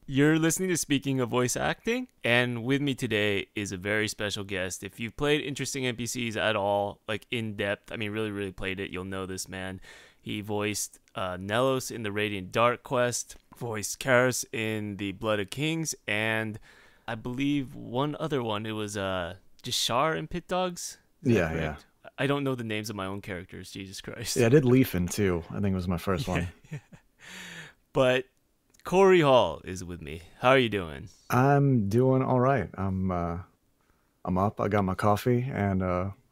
You're listening to Speaking of Voice Acting, and with me today is a very special guest. If you've played Interesting NPCs at all, like in depth, I mean, really, really played it, you'll know this man. He voiced Nelos in the Radiant Dark Quest, voiced Karras in the Blood of Kings, and I believe one other one. It was Jashar in Pit Dogs. Is that Yeah, yeah. correct? I don't know the names of my own characters, Jesus Christ. Yeah, I did Leifan too. I think it was my first Yeah. one. But Corey Hall is with me. How are you doing? I'm doing all right. I'm up. I got my coffee and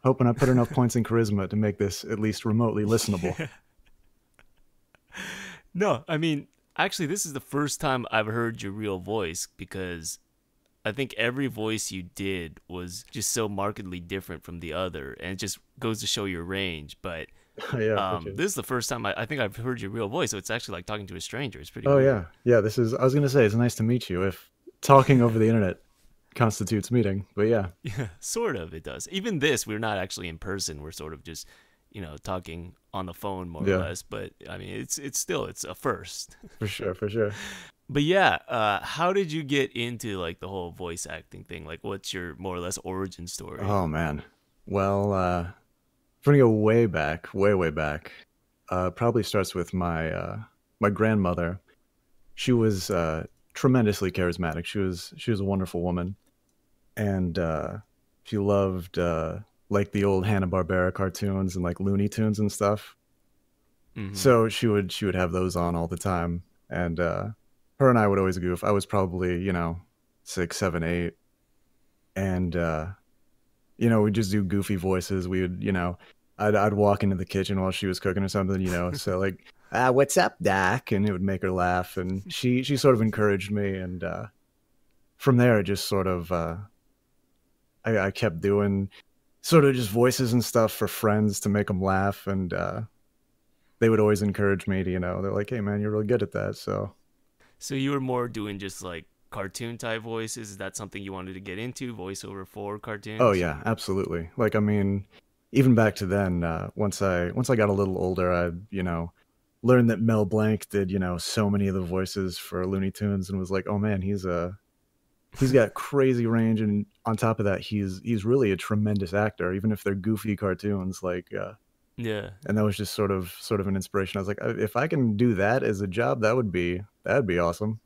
hoping I put enough points in charisma to make this at least remotely listenable. No, I mean, actually, this is the first time I've heard your real voice because I think every voice you did was just so markedly different from the other, and it just goes to show your range. But Yeah, thank you. this is the first time I think I've heard your real voice, so it's actually like talking to a stranger. It's pretty Oh weird. yeah. Yeah, this is I was gonna say it's nice to meet you if talking over the internet constitutes meeting. But yeah. Yeah, sort of. It does. Even this, we're not actually in person. We're sort of just, talking on the phone more or Yeah, less. But I mean, it's still it's a first. for sure, for sure. But yeah, how did you get into like the whole voice acting thing? Like, what's your more or less origin story? Oh man. Well, if we're gonna go way back, way, way back, probably starts with my grandmother. She was tremendously charismatic. She was a wonderful woman, and she loved like the old Hanna Barbera cartoons and like Looney Tunes and stuff. Mm-hmm. So she would have those on all the time, and her and I would always goof. I was probably 6, 7, 8, and we'd just do goofy voices. We would I'd walk into the kitchen while she was cooking or something, so like, what's up, Doc? And it would make her laugh. And she sort of encouraged me. And from there, it just sort of, I kept doing sort of just voices and stuff for friends to make them laugh. And they would always encourage me to, they're like, hey, man, you're really good at that. So, So you were more doing just like cartoon type voices. Is that something you wanted to get into, voiceover for oh, cartoons? yeah, absolutely. Like, I mean, even back to then, once I got a little older, I, learned that Mel Blanc did, so many of the voices for Looney Tunes and was like, oh man, he's got crazy range, and on top of that, he's really a tremendous actor, even if they're goofy cartoons. Like, Yeah. and that was just sort of an inspiration. I was like, if I can do that as a job, that'd be awesome.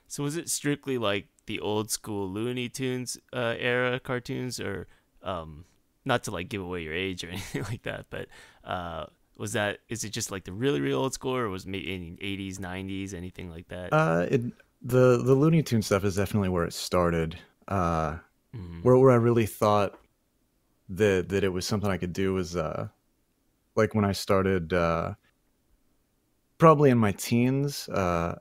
So was it strictly like the old school Looney Tunes era cartoons, or not to like give away your age or anything like that, but was that is it just like the really real old school, or was it maybe in 80s, 90s, anything like that? It the Looney Tune stuff is definitely where it started. Uh, Mm-hmm. where I really thought that it was something I could do was like when I started probably in my teens. I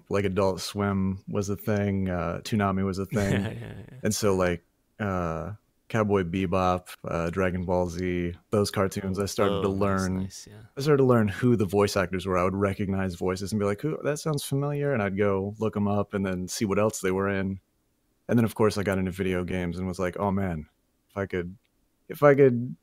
like Adult Swim was a thing, Toonami was a thing, Yeah, yeah, yeah. and so like uh, Cowboy Bebop, Dragon Ball Z, those cartoons. Oh, nice, nice. Yeah. I started to learn who the voice actors were. I would recognize voices and be like, "Who? That sounds familiar," and I'd go look them up and then see what else they were in. And then of course I got into video games and was like, "Oh man, if I could, if I could,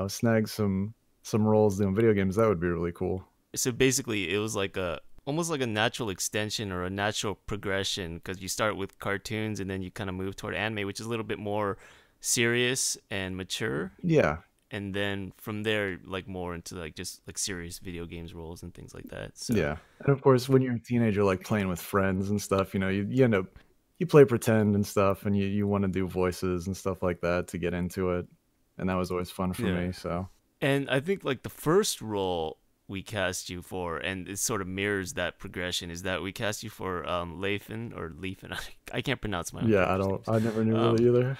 snag some roles doing video games, that would be really cool." So basically, it was like a almost like a natural extension or a natural progression, because you start with cartoons and then you kind of move toward anime, which is a little bit more serious and mature, Yeah, and then from there like more into like just like serious video games roles and things like that. So yeah. And of course, when you're a teenager, like playing with friends and stuff, you end up you play pretend and stuff, and you want to do voices and stuff like that to get into it, and that was always fun for yeah. me. So And I think like the first role we cast you for, and it sort of mirrors that progression, is that we cast you for Leifan or Leifan. I can't pronounce my own yeah, character's names. I never knew Um, really either.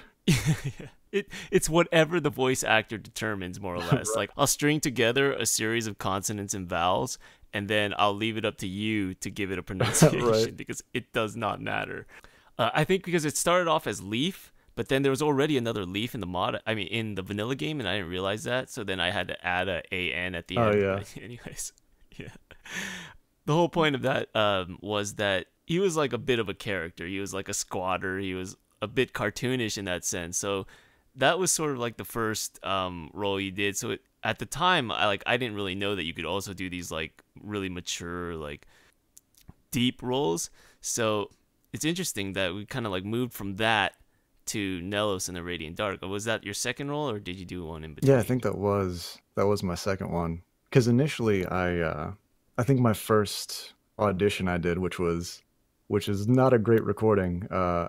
it's whatever the voice actor determines, more or less. Right. Like, I'll string together a series of consonants and vowels, and then I'll leave it up to you to give it a Right. pronunciation because it does not matter. I think because it started off as leaf, but then there was already another leaf in the mod. I mean, in the vanilla game, and I didn't realize that. So then I had to add a an at the Oh end. yeah. But anyways, yeah. The whole point of that was that he was like a bit of a character. He was like a squatter. He was a bit cartoonish in that sense. So that was sort of like the first role you did. So at the time, I didn't really know that you could also do these like really mature, like deep roles. So it's interesting that we kind of like moved from that to Nelos and the Radiant Dark. Was that your second role, or did you do one in Yeah, I between? think that was my second one. Because initially, I think my first audition I did, which is not a great recording. I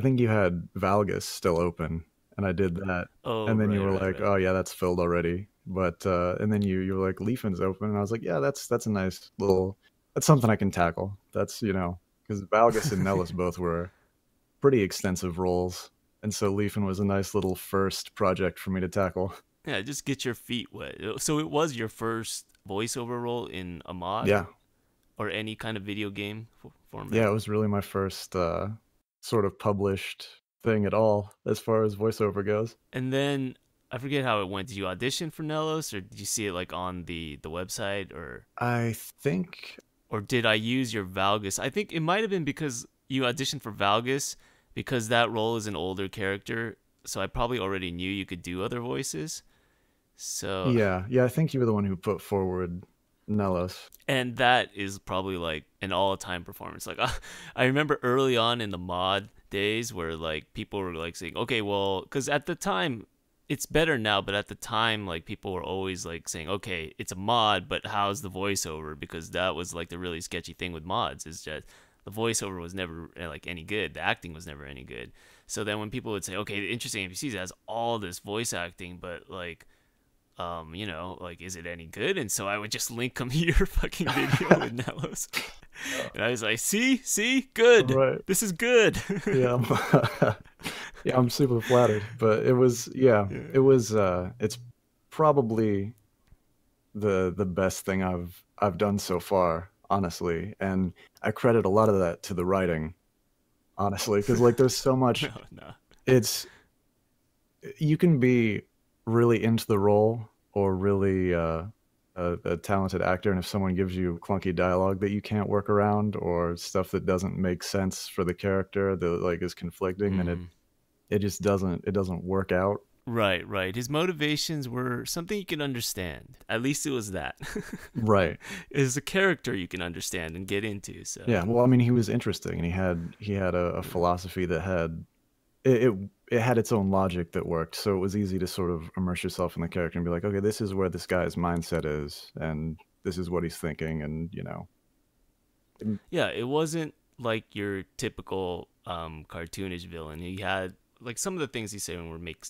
think you had Valgus still open, and I did that, Oh, and then you right, were right, like, right. "Oh yeah, that's filled already." But and then you were like, "Leifan's open," and I was like, "Yeah, that's a nice little that's something I can tackle." That's because Valgus and Nellis both were pretty extensive roles, and so Leifan was a nice little first project for me to tackle. Yeah, just get your feet wet. So it was your first voiceover role in a mod Yeah, or any kind of video game yeah, format. it was really my first sort of published thing at all as far as voiceover goes. And then I forget how it went. Did you audition for Nelos, or did you see it like on the website, I think, or did I use your Valgus? I think it might have been because you auditioned for Valgus because that role is an older character. So I probably already knew you could do other voices. So, yeah, I think you were the one who put forward Nelos. and that is probably like an all-time performance. Like I remember early on in the mod days where like people were like saying, "Okay, well, cuz at the time it's better now, but at the time like people were always like saying, "Okay, it's a mod, but how's the voiceover?" Because that was like the really sketchy thing with mods is that the voiceover was never like any good. The acting was never any good. So then when people would say, "Okay, the Interesting NPCs has all this voice acting, but like like, is it any good?" And so I would just link them to your fucking video with Nelos. And I was like, see, good. Right. This is good. Yeah. Yeah, I'm super flattered, but it was yeah, Yeah. it was it's probably the best thing I've done so far, honestly. And I credit a lot of that to the writing, honestly, because like there's so much No, no. it's you can be really into the role or really a talented actor, and if someone gives you clunky dialogue that you can't work around or stuff that doesn't make sense for the character that like is conflicting, then Mm. it just doesn't work out. Right, right. His motivations were something you can understand. At least it was that. Right. It was a character you can understand and get into. So, Yeah. Well, I mean, he was interesting, and he had a philosophy that had it had its own logic that worked. So it was easy to sort of immerse yourself in the character and be like, okay, this is where this guy's mindset is, and this is what he's thinking, and yeah, it wasn't like your typical cartoonish villain. He had like some of the things he said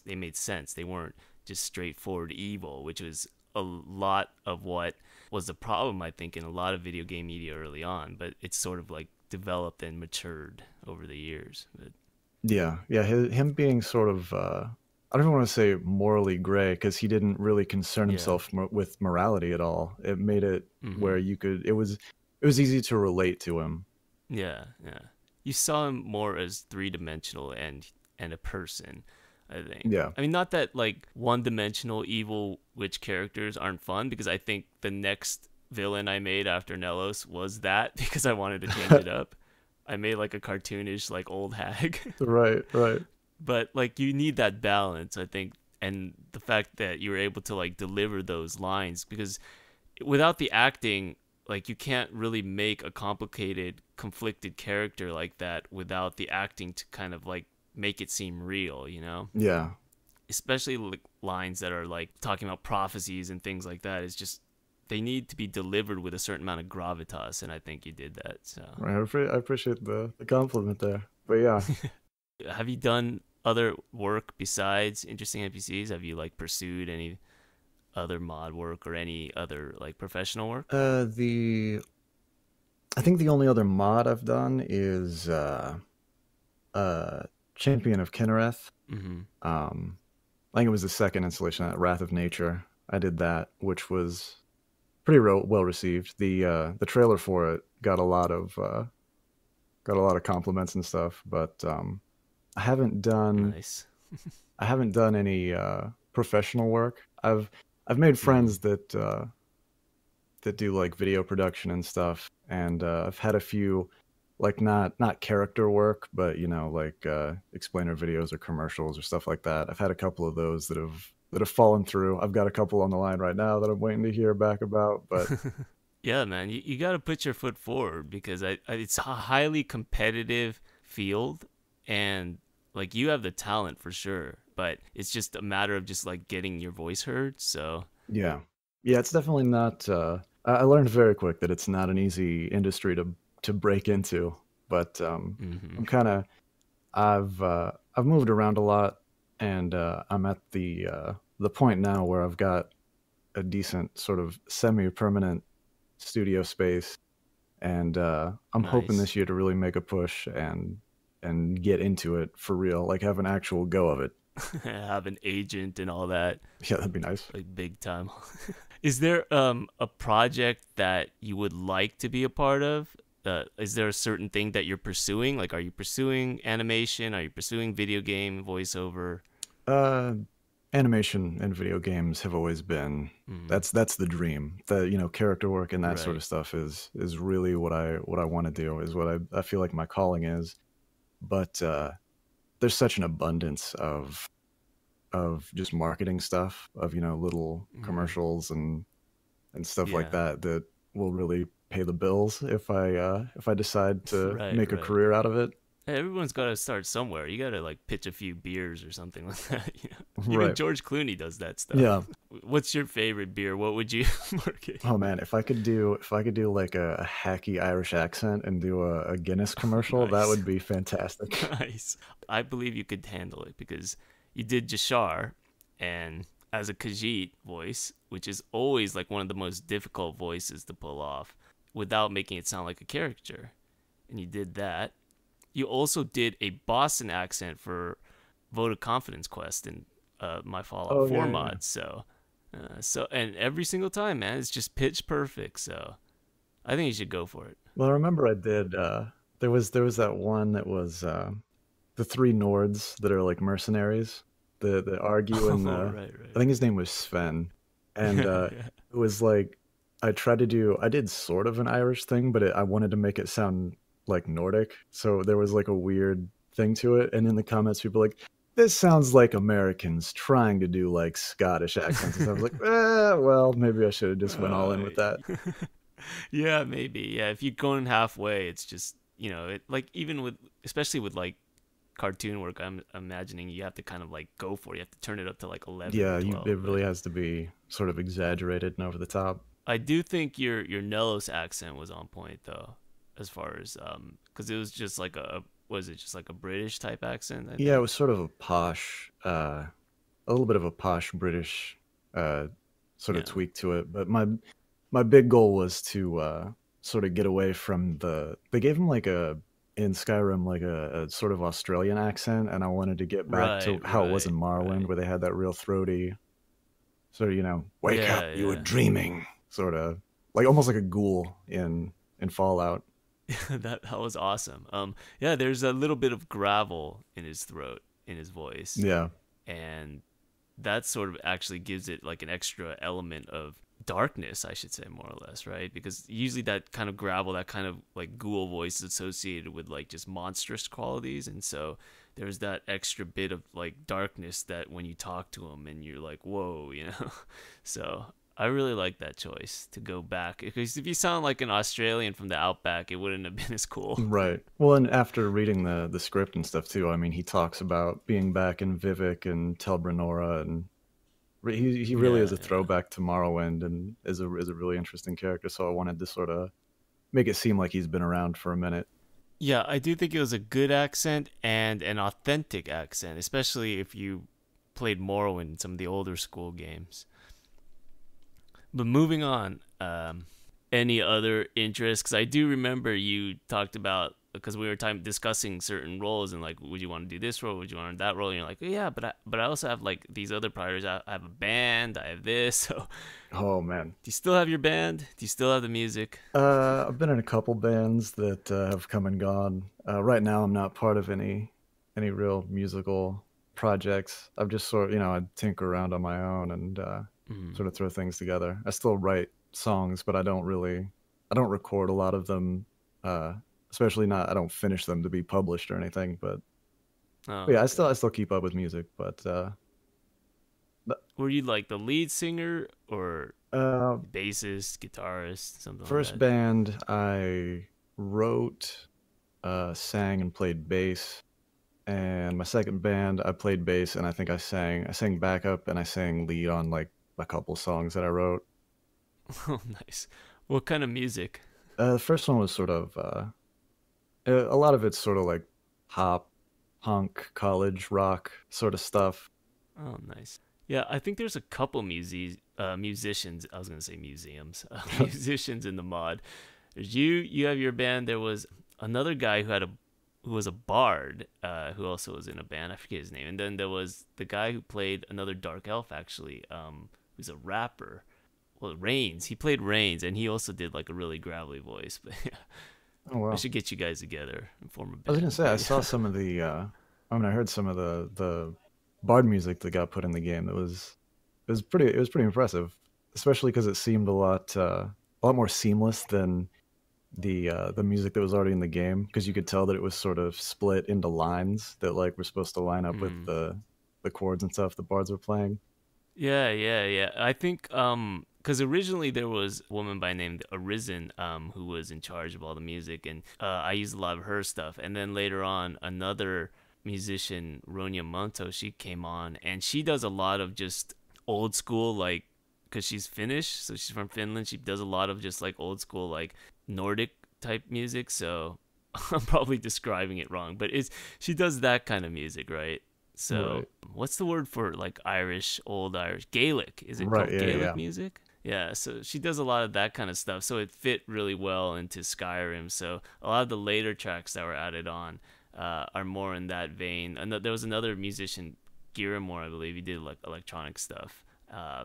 they made sense. They weren't just straightforward evil, which was a lot of what was the problem I think in a lot of video game media early on. But it's sort of like developed and matured over the years. But yeah, him being sort of I don't want to say morally gray because he didn't really concern yeah, himself with morality at all. It made it mm-hmm. where it was easy to relate to him. Yeah, yeah. You saw him more as three-dimensional and a person, I think. Yeah. I mean, not that like one-dimensional evil witch characters aren't fun, because I think the next villain I made after Nelos was that because I wanted to change it up. I made like a cartoonish like old hag. Right, right. But like you need that balance, I think, and the fact that you were able to like deliver those lines, because without the acting, like you can't really make a complicated conflicted character like that without the acting to kind of like make it seem real, Yeah. especially like lines that are like talking about prophecies and things like that. It's just they need to be delivered with a certain amount of gravitas, and I think you did that. So Right. I appreciate the compliment there. But yeah. have you done other work besides Interesting NPCs? Have you like pursued any other mod work or any other like professional work? The I think the only other mod I've done is uh Champion of Kinnereth. Mm-hmm. I think it was the second installation at Wrath of Nature. I did that, which was pretty well received. The trailer for it got a lot of compliments and stuff, but I haven't done Nice. I haven't done any professional work. I've made Mm-hmm. friends that do like video production and stuff, and I've had a few like not character work, but like explainer videos or commercials or stuff like that. I've had a couple of those that have fallen through. I've got a couple on the line right now that I'm waiting to hear back about, but Yeah, man, you got to put your foot forward because it's a highly competitive field, and like you have the talent for sure, but it's just a matter of just like getting your voice heard. So, Yeah. Yeah, it's definitely not I learned very quick that it's not an easy industry to break into, but hmm I'm kind of I've moved around a lot, and I'm at the point now where I've got a decent sort of semi-permanent studio space, and I'm hoping nice. this year to really make a push and get into it for real, like have an actual go of it. Have an agent and all that, Yeah, that'd be nice. like big time. Is there a project that you would like to be a part of? Is there a certain thing that you're pursuing? Like, are you pursuing animation? Are you pursuing video game voiceover? Uh, Animation and video games have always been Mm, that's the dream. The character work and that sort right. of stuff is really what I want to do. Is what I feel like my calling is. But there's such an abundance of just marketing stuff, of little Mm, commercials and stuff like yeah. that that will really pay the bills if I decide to Right. make a Right. career out of it. Hey, everyone's got to start somewhere. You got to like pitch a few beers or something like that. Even Right. George Clooney does that stuff. Yeah. What's your favorite beer? What would you market? Oh man, if I could do like a hacky Irish accent and do a Guinness commercial, that Nice. would be fantastic. Nice. I believe you could handle it because you did Jashar and as a Khajiit voice, which is always like one of the most difficult voices to pull off without making it sound like a caricature. And you did that. You also did a Boston accent for Vote of Confidence Quest in my Fallout Oh 4 yeah, yeah. mod. So and every single time, man, it's just pitch perfect. So I think you should go for it. Well, I remember I did. There was that one that was the three Nords that are like mercenaries, the argue and Oh, the right, I think his name was Sven, and right. Yeah. it was like I did sort of an Irish thing, but I wanted to make it sound like Nordic, so there was like a weird thing to it. And in the comments, people were like, "This sounds like Americans trying to do like Scottish accents," and so I was like, well, maybe I should have just went all in with that. Uh, yeah, maybe. Yeah, if you're going halfway, it's just it like even with especially with like cartoon work, I'm imagining you have to kind of like go for it. You have to turn it up to like 11 or Yeah, 12. it But really has to be sort of exaggerated and over the top. I do think your Nelos accent was on point though, as far as because it was just like was it just like a British type accent? I Yeah, it think. was sort of a posh, a little bit of a posh British uh, sort of Yeah. tweak to it. But my big goal was to sort of get away from the. They gave him like in Skyrim like a sort of Australian accent, and I wanted to get back to Right. how it was in Right. Morrowind, Right. where they had that real throaty sort of wake up, Yeah. you were Yeah. dreaming, sort of like almost like a ghoul in Fallout. That was awesome. Yeah, there's a little bit of gravel in his throat, in his voice, Yeah, and that sort of actually gives it like an extra element of darkness, I should say, more or less, right? Because usually that kind of gravel, that kind of like ghoul voice is associated with like just monstrous qualities, and so there's that extra bit of like darkness that when you talk to him and you're like, whoa. So I really like that choice to go back because if you sound like an Australian from the outback, it wouldn't have been as cool. right. Well, and after reading the script and stuff too, I mean, he talks about being back in Vivek and Tel Brenora, and he really is Yeah, a yeah. throwback to Morrowind, and is a really interesting character. So I wanted to sort of make it seem like he's been around for a minute. Yeah, I do think it was a good accent and an authentic accent, especially if you played Morrowind in some of the older school games. But moving on, any other interests? Because I do remember you talked about because we were discussing certain roles and like, would you want to do this role? Would you want to do that role? And you're like, yeah, but I also have like these other priorities. I have a band. I have this. So, Oh man, do you still have your band? Do you still have the music? I've been in a couple bands that have come and gone. Right now, I'm not part of any real musical projects. I've just I tinker around on my own and Mm, sort of throw things together. I still write songs, but I don't record a lot of them. Uh, Especially not, I don't finish them to be published or anything. But oh, yeah, okay. I still keep up with music. But Were you like the lead singer or Uh, Bassist, guitarist, something like First that. band I wrote, sang and played bass, and my second band I played bass and I think I sang backup and I sang lead on like a couple songs that I wrote. Oh, nice. What kind of music? The first one was sort of a lot of it's sort of like pop, punk, college rock sort of stuff. Oh, nice. Yeah, I think there's a couple musicians. I was gonna say museums, musicians in the mod. There's you. You have your band. There was another guy who was a bard, who also was in a band. I forget his name. And then there was the guy who played another dark elf, actually, who's a rapper. Well, Reigns. He played Reigns, and he also did like a really gravelly voice. But yeah, Oh I wow! should get you guys together and form a I was gonna band. say I But saw yeah. some of the. I heard some of the bard music that got put in the game. It was pretty impressive, especially because it seemed a lot more seamless than the music that was already in the game. Because you could tell that it was sort of split into lines that like were supposed to line up with Hmm. the chords and stuff the bards were playing. Yeah, yeah, yeah. I think because originally there was a woman by name Arisen who was in charge of all the music, and I used a lot of her stuff. And then later on, another musician, Ronya Monto, she came on, and she does a lot of just old school, like, because she's Finnish, so she's from Finland. She does a lot of just like old school, like Nordic type music. So I'm probably describing it wrong, but it's she does that kind of music, right? So Right. what's the word for like Irish, old Irish? Gaelic. Is it Right. called Yeah. Gaelic Yeah. music? Yeah, so she does a lot of that kind of stuff. So it fit really well into Skyrim. So a lot of the later tracks that were added on are more in that vein. And there was another musician, Giramore, I believe, he did like electronic stuff.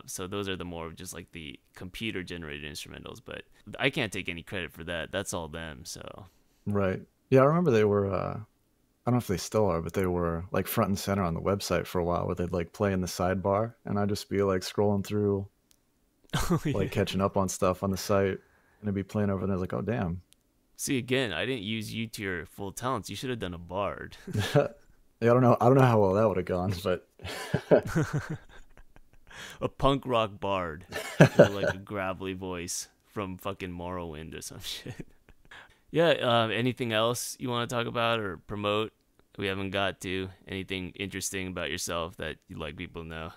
So those are the more of just like the computer generated instrumentals. But I can't take any credit for that. That's all them. So Right. Yeah. I remember they were. I don't know if they still are, but they were like front and center on the website for a while, where they'd like play in the sidebar, and I'd just be like scrolling through, oh yeah. like catching up on stuff on the site, and it'd be playing over, and I was like, oh damn. See again, I didn't use you to your full talents. You should have done a bard. Yeah, I don't know. I don't know how well that would have gone, but A punk rock bard with like a gravelly voice from fucking Morrowind or some shit. Yeah, anything else you want to talk about or promote? We haven't got to anything interesting about yourself that you'd like people to know.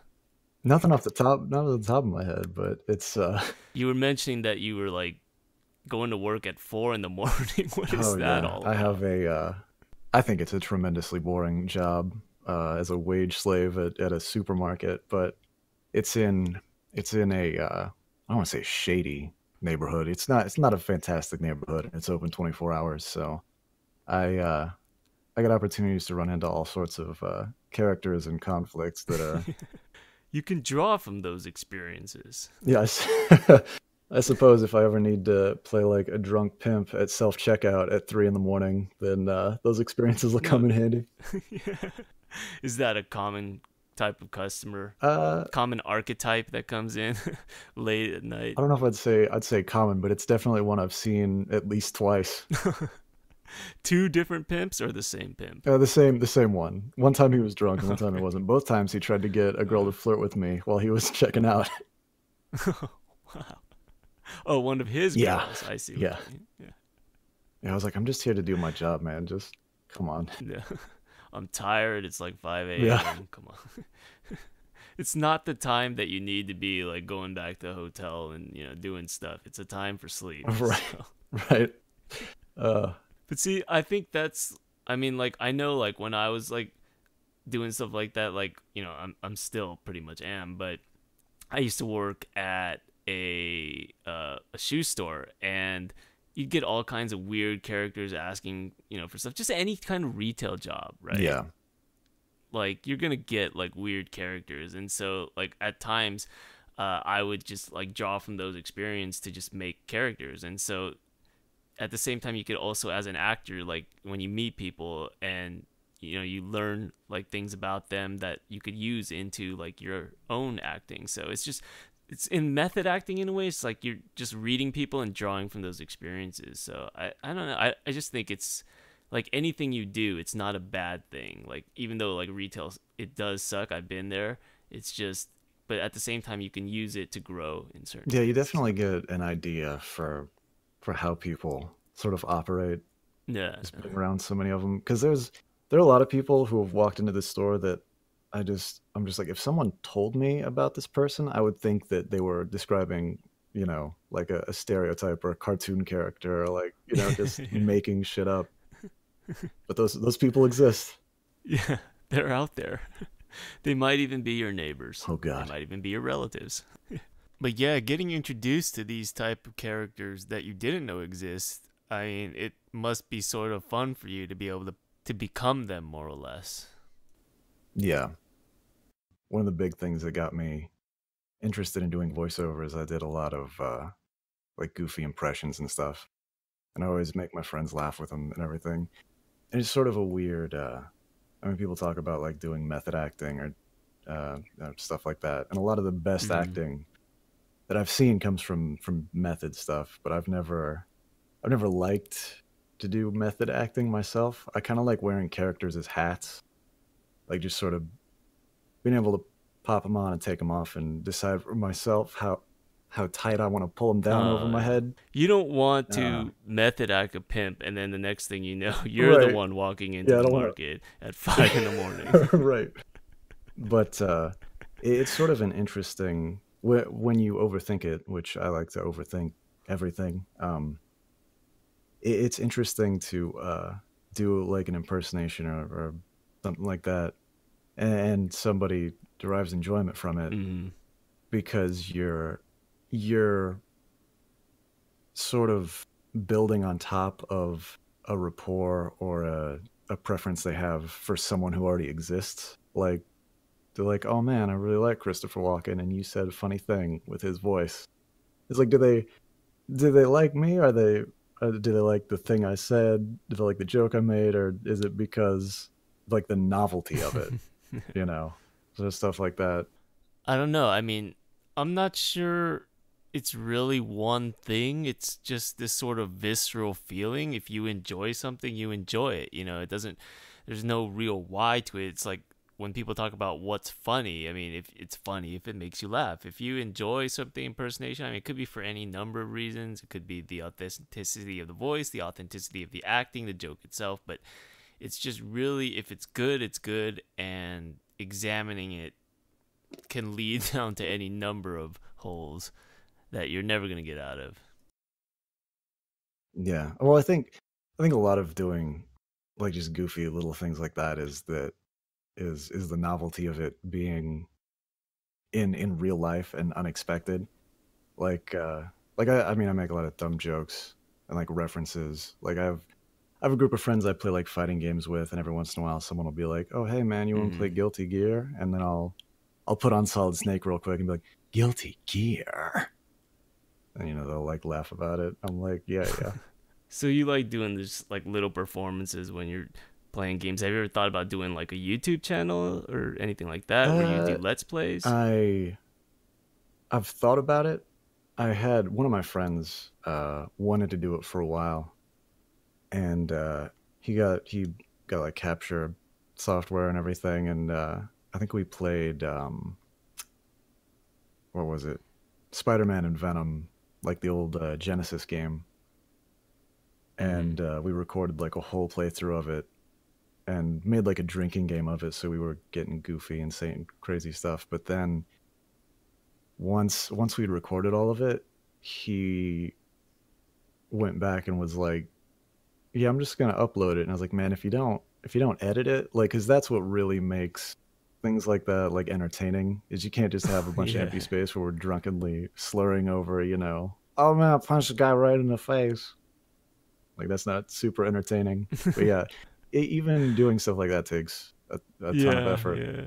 not off the top of my head, but it's You were mentioning that you were like going to work at 4 in the morning. What is oh that yeah, all I have about? I think it's a tremendously boring job as a wage slave at a supermarket, but it's in it's in a I don't want to say shady neighborhood. It's not a fantastic neighborhood. It's open 24 hours, so I uh I get opportunities to run into all sorts of characters and conflicts that You can draw from those experiences. yes. I suppose if I ever need to play like a drunk pimp at self checkout at 3 in the morning, then those experiences will come No, in handy. yeah. Is that a common type of customer? Uh, Common archetype that comes in late at night? I don't know if I'd say common, but it's definitely one I've seen at least twice. Two different pimps or the same pimp? The same one. One time he was drunk, and one time he Okay. wasn't. Both times he tried to get a girl Uh, to flirt with me while he was checking out. wow. Oh, one of his Yeah, girls. I see what yeah, you mean. Yeah. yeah. I was like, I'm just here to do my job, man. Just come on. Yeah. I'm tired. It's like 5 Yeah, a.m. Come on. It's not the time that you need to be like going back to the hotel and doing stuff. It's a time for sleep. right, So, right. Uh, but see, I think that's. I mean, like I know, like when I was like doing stuff like that, like I'm still pretty much am, but I used to work at a shoe store, and you'd get all kinds of weird characters asking for stuff. Just any kind of retail job, right? yeah, Like you're gonna get like weird characters, and so like at times, I would just like draw from those experiences to just make characters, and so at the same time you could also as an actor like when you meet people and you learn like things about them that you could use into like your own acting. So it's in method acting in a way. It's like you're just reading people and drawing from those experiences. So I don't know. I just think it's like anything you do, it's not a bad thing. Like even though like retail, it does suck. I've been there. It's just but at the same time you can use it to grow in certain Yeah, you ways. definitely get an idea for how people sort of operate, Yeah. just being around so many of them. Because there are a lot of people who have walked into the store that I'm just like, if someone told me about this person, I would think that they were describing, like a stereotype or a cartoon character, or like, just Yeah. making shit up. But those people exist. Yeah, they're out there. They might even be your neighbors. Oh They God. might even be your relatives. But yeah, getting introduced to these type of characters that you didn't know exist, I mean, it must be sort of fun for you to be able to become them more or less. Yeah. One of the big things that got me interested in doing voiceovers, I did a lot of like goofy impressions and stuff. And I always make my friends laugh with them and everything. And it's sort of a weird I mean, people talk about like doing method acting or stuff like that. And a lot of the best Mm. acting that I've seen comes from method stuff, but I've never liked to do method acting myself. I kind of like wearing characters as hats, like just sort of being able to pop them on and take them off and decide for myself how tight I want to pull them down over my Yeah. head. You don't want Uh, to method act a pimp, and then the next thing you know, you're the right. one walking into Yeah, I the don't want market at 5 in the morning. to. Right. But it's sort of an interesting when you overthink it, which I like to overthink everything. It's interesting to do like an impersonation or something like that, and somebody derives enjoyment from it Mm. because you're sort of building on top of a rapport or a preference they have for someone who already exists. Like they're like, "Oh man, I really like Christopher Walken, and you said a funny thing with his voice." It's like, do they like me? Do they like the thing I said? Do they like the joke I made, or is it because like the novelty of it? You know, so stuff like that. I don't know. I mean, I'm not sure it's really one thing. It's just this sort of visceral feeling. If you enjoy something, you enjoy it. It doesn't, there's no real why to it. It's like when people talk about what's funny, I mean, if it's funny, if it makes you laugh. If you enjoy something impersonation, I mean, it could be for any number of reasons. It could be the authenticity of the voice, the authenticity of the acting, the joke itself. But it's just really, if it's good, it's good. And examining it can lead down to any number of holes that you're never going to get out of. Yeah. Well, I think a lot of doing like just goofy little things like that is the novelty of it being in real life and unexpected. Like I mean I make a lot of dumb jokes and like references. Like I have a group of friends I play like fighting games with, and every once in a while someone will be like, "Oh hey man, you want to Mm-hmm. play Guilty Gear?" And then I'll put on Solid Snake real quick and be like, "Guilty Gear," and they'll like laugh about it. I'm like, yeah, yeah. So you like doing this like little performances when you're playing games. Have you ever thought about doing like a YouTube channel or anything like that where you Uh, do let's plays? I I've thought about it. I had one of my friends wanted to do it for a while, and he got like capture software and everything, and I think we played what was it, Spider-Man and Venom, like the old Genesis game, Mm-hmm. and we recorded like a whole playthrough of it and made like a drinking game of it, so we were getting goofy and saying crazy stuff. But then once we'd recorded all of it, he went back and was like, "Yeah, I'm just gonna upload it." And I was like, "Man, if you don't edit it, like, because that's what really makes things like that like entertaining, is you can't just have a bunch of Yeah. empty space where we're drunkenly slurring over, oh man, I punched the guy right in the face. Like that's not super entertaining. But yeah, even doing stuff like that takes a ton of Yeah, effort. yeah.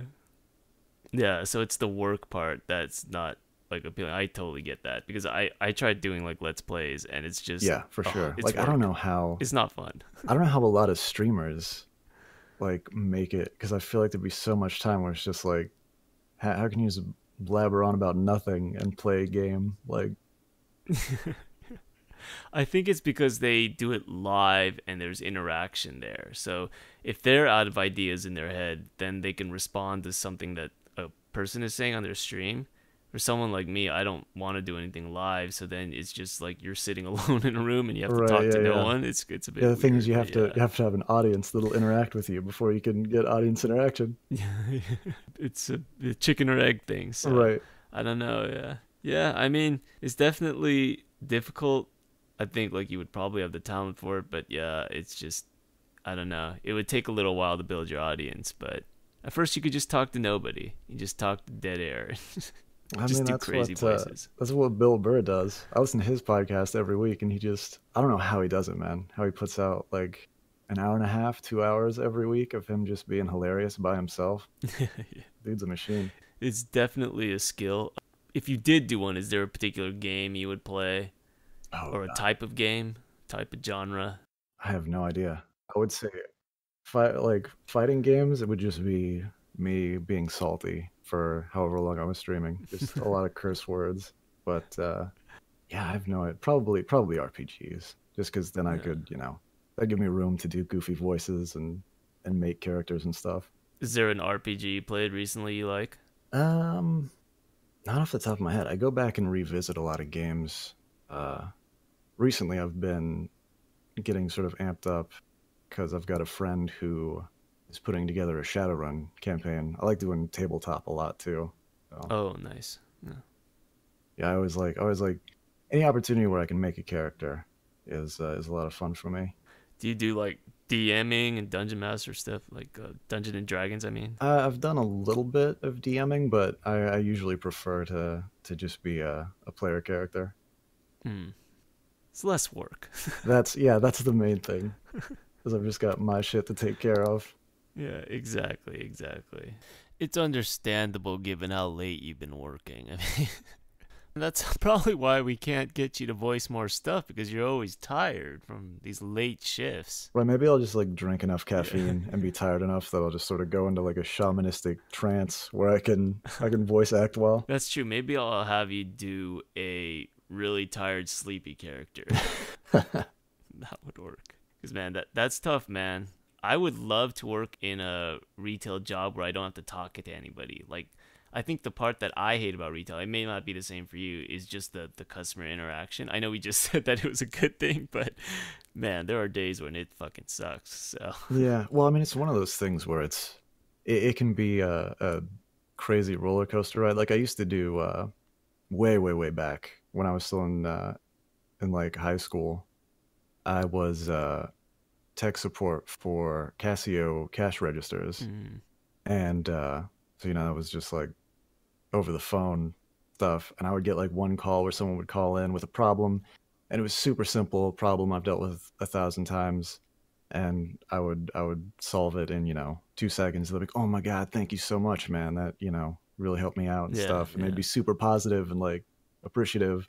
Yeah, so it's the work part that's not like appealing. I totally get that because I tried doing like let's plays and it's just Yeah, for oh, sure. it's Like I don't work. know how It's not fun. I don't know how a lot of streamers like make it, because I feel like there'd be so much time where it's just like, how can you just blabber on about nothing and play a game? Like, I think it's because they do it live and there's interaction there. So if they're out of ideas in their head, then they can respond to something that a person is saying on their stream. For someone like me, I don't want to do anything live, so then it's just like you're sitting alone in a room and you have to Right, talk to yeah, no yeah. one. It's a bit Yeah, the thing is weird, you but have to yeah. have an audience that'll interact with you before you can get audience interaction. Yeah, it's a chicken or egg thing. So Right. I don't know. Yeah, yeah. I mean, it's definitely difficult. I think like you would probably have the talent for it, but yeah, it's just I don't know. It would take a little while to build your audience, but at first you could just talk to nobody. You just talk to dead air. I Just mean, do crazy voices. that's what Bill Burr does. I listen to his podcast every week, and I don't know how he does it, man. How he puts out like an hour and a half, 2 hours every week of him just being hilarious by himself. Yeah. Dude's a machine. It's definitely a skill. If you did do one, is there a particular game you would play, Oh or a God, type of game, type of genre? I have no idea. I would say fighting games, it would just be me being salty for however long I was streaming. Just a lot of curse words. But yeah, I have no idea. Probably RPGs. Just because then I Yeah. could, that'd give me room to do goofy voices and make characters and stuff. Is there an RPG you played recently you like? Um, Not off the top of my head. I go back and revisit a lot of games. Uh, Recently I've been getting sort of amped up because I've got a friend who is putting together a Shadowrun campaign. I like doing tabletop a lot too. So, Oh, nice. Yeah. yeah, I always like any opportunity where I can make a character is a lot of fun for me. Do you do like DMing and Dungeon Master stuff, like Dungeon and Dragons? I mean, I've done a little bit of DMing, but I usually prefer to just be a player character. hmm. It's less work. That's the main thing, because I've just got my shit to take care of. Yeah, exactly, exactly. It's understandable given how late you've been working. I mean, that's probably why we can't get you to voice more stuff because you're always tired from these late shifts. Right, maybe I'll just like drink enough Yeah. caffeine and be tired enough that I'll just sort of go into like a shamanistic trance where I can voice act well. That's true. Maybe I'll have you do a really tired, sleepy character. That would work. Because, man, that's tough, man. I would love to work in a retail job where I don't have to talk to anybody. Like, I think the part that I hate about retail, it may not be the same for you, is just the customer interaction. I know we just said that it was a good thing, but man, there are days when it fucking sucks. So, Yeah, well, I mean, it's one of those things where it can be a crazy roller coaster ride. Like I used to do way back when I was still in like high school. I was tech support for Casio cash registers, mm, and so it was just like over the phone stuff. And I would get like one call where someone would call in with a problem, and it was super simple problem I've dealt with 1,000 times, and I would solve it in 2 seconds. They'll be like, "Oh my god, thank you so much, man. That really helped me out and yeah, stuff." And they'd yeah. be super positive and like appreciative.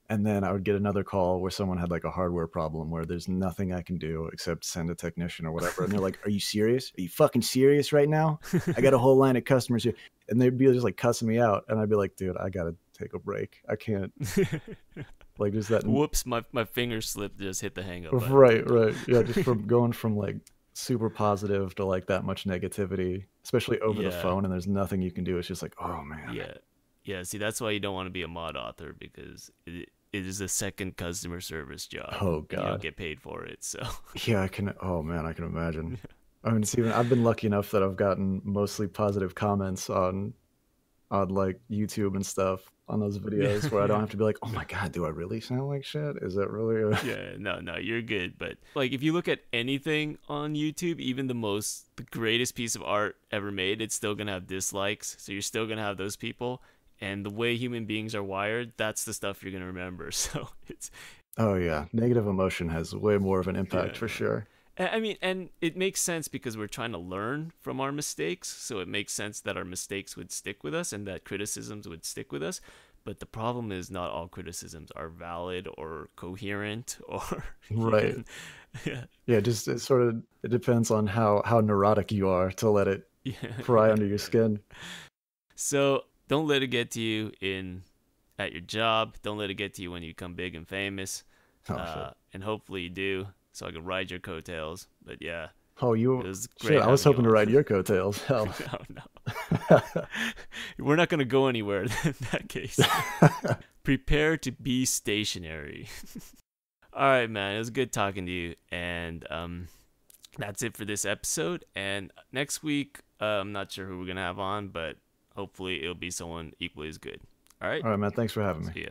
And then I would get another call where someone had like a hardware problem where there's nothing I can do except send a technician or whatever. And they're like, "Are you serious? Are you fucking serious right now? I got a whole line of customers here." And they'd be just like cussing me out. And I'd be like, "Dude, I gotta take a break. I can't like just that." Whoops, my finger slipped, just hit the hang up button. Right, right. Yeah, just from going from like super positive to like that much negativity, especially over the Yeah, phone, and there's nothing you can do. It's just like, oh man. yeah. Yeah, see, that's why you don't want to be a mod author because it is a second customer service job Oh and you don't god. get paid for it. So, Yeah, I can. Oh man, I can imagine. I mean, it's even. I've been lucky enough that I've gotten mostly positive comments on like YouTube and stuff on those yeah, videos where I don't yeah. have to be like, oh my god, do I really sound like shit? Is that really a... Yeah, no, no, you're good. But like, if you look at anything on YouTube, even the greatest piece of art ever made, it's still gonna have dislikes. So you're still gonna have those people. And the way human beings are wired, that's the stuff you're gonna remember. So it's Oh yeah, negative emotion has way more of an yeah, impact for yeah. sure. I mean, and it makes sense because we're trying to learn from our mistakes. So it makes sense that our mistakes would stick with us and that criticisms would stick with us. But the problem is not all criticisms are valid or coherent or Right. even yeah, Yeah, just it depends on how neurotic you are to let it yeah, pry yeah, under your yeah. skin. So don't let it get to you in at your job. Don't let it get to you when you become big and famous. Oh shit. And hopefully you do, so I can ride your coattails. But yeah, Oh, It was shit! great I was having you hoping to on. ride your coattails. Hell. No. We're not going to go anywhere in that case. Prepare to be stationary. All right, man. It was good talking to you. And that's it for this episode. And next week, I'm not sure who we're going to have on, but hopefully it'll be someone equally as good. All right. All right, man. Thanks for having me. See ya.